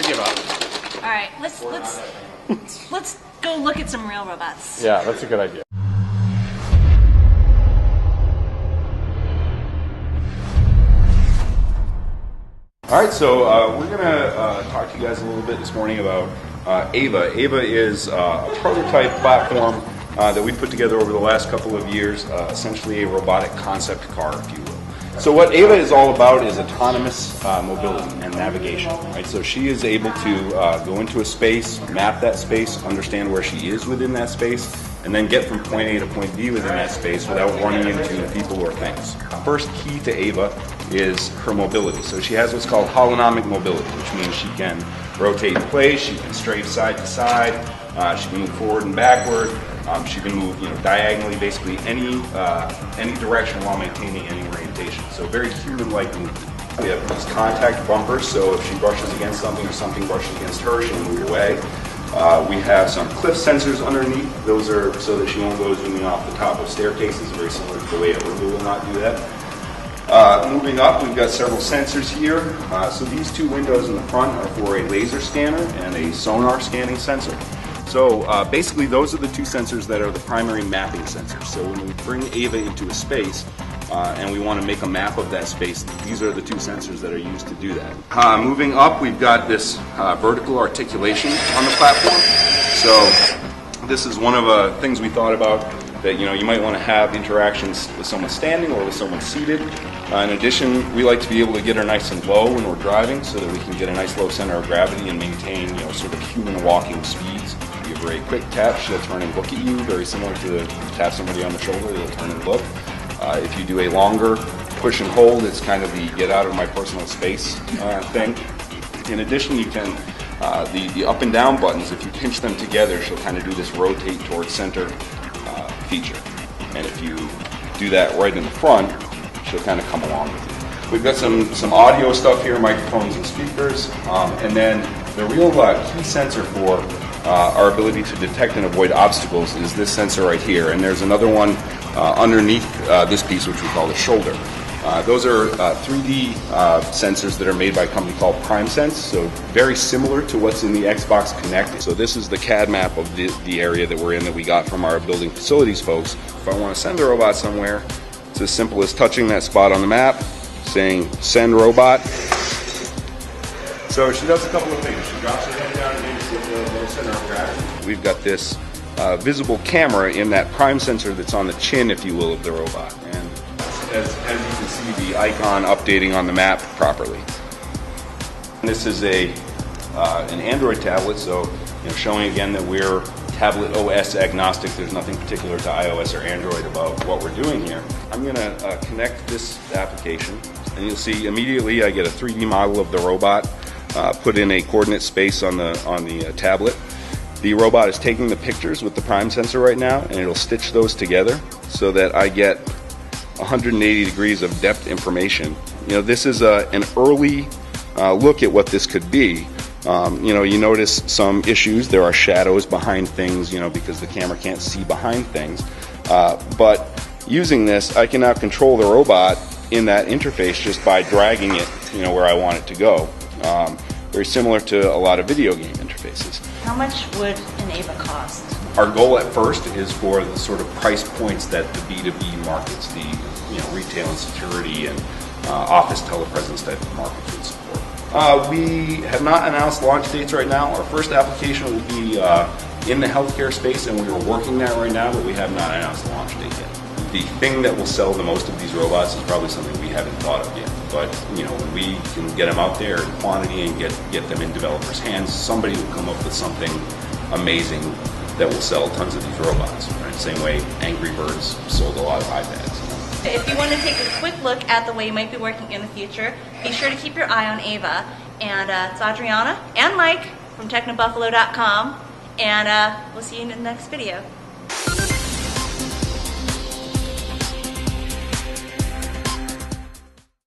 give up. All right, let's go look at some real robots. Yeah, that's a good idea. All right, so we're going to talk to you guys a little bit this morning about Ava. Ava is a prototype platform that we put together over the last couple of years, essentially a robotic concept car, if you will. So what Ava is all about is autonomous mobility and navigation, right? So she is able to go into a space, map that space, understand where she is within that space, and then get from point A to point B within that space without running into people or things. First key to Ava is her mobility. So she has what's called holonomic mobility, which means she can rotate in place, she can strafe side to side, she can move forward and backward, she can move diagonally, basically any direction while maintaining any orientation. So very human-like movement. We have these contact bumpers, so if she brushes against something or something brushes against her, she'll move away. We have some cliff sensors underneath. Those are so that she won't go zooming off the top of staircases, very similar to the way a Roomba will not do that. Moving up, we've got several sensors here. So these two windows in the front are for a laser scanner and a sonar scanning sensor. So basically those are the two sensors that are the primary mapping sensors. So when we bring Ava into a space and we want to make a map of that space, these are the two sensors that are used to do that. Moving up, we've got this vertical articulation on the platform. So this is one of the things we thought about, that you might want to have interactions with someone standing or with someone seated. In addition, we like to be able to get her nice and low when we're driving so that we can get a nice low center of gravity and maintain sort of human walking speeds. If you give her a quick tap, she'll turn and look at you, very similar to tap somebody on the shoulder, they'll turn and look. If you do a longer push and hold, it's kind of the get out of my personal space thing. In addition, you can, the up and down buttons, if you pinch them together, she'll kind of do this rotate towards center feature. And if you do that right in the front, she'll kind of come along with you. We've got some audio stuff here, microphones and speakers, and then the real key sensor for our ability to detect and avoid obstacles is this sensor right here. And there's another one underneath this piece, which we call the shoulder. Those are 3D sensors that are made by a company called PrimeSense, so very similar to what's in the Xbox Connect. So this is the CAD map of the area that we're in that we got from our building facilities folks. If I want to send a robot somewhere, it's as simple as touching that spot on the map, saying send robot. So she does a couple of things. She drops her head down and aims with the low center of gravity. We've got this visible camera in that prime sensor that's on the chin, if you will, of the robot. And as you can see, the icon updating on the map properly. And this is an Android tablet, so showing again that we're tablet OS agnostic. There's nothing particular to iOS or Android about what we're doing here. I'm going to connect this application, and you'll see immediately I get a 3D model of the robot put in a coordinate space on the tablet. The robot is taking the pictures with the prime sensor right now, and it'll stitch those together so that I get 180 degrees of depth information. This is an early look at what this could be. You notice some issues. There are shadows behind things, because the camera can't see behind things. But using this, I can now control the robot in that interface just by dragging it, where I want it to go. Very similar to a lot of video game interfaces. How much would an Ava cost? Our goal at first is for the sort of price points that the B2B markets, the retail and security and office telepresence type of markets would support. We have not announced launch dates right now. Our first application will be in the healthcare space, and we are working that right now, but we have not announced the launch date yet. The thing that will sell the most of these robots is probably something we haven't thought of yet. But when we can get them out there in quantity and get them in developers' hands, somebody will come up with something amazing that will sell tons of these robots. Right? Same way Angry Birds sold a lot of iPads. If you want to take a quick look at the way you might be working in the future, be sure to keep your eye on Ava. And it's Adriana and Mike from technobuffalo.com, and we'll see you in the next video.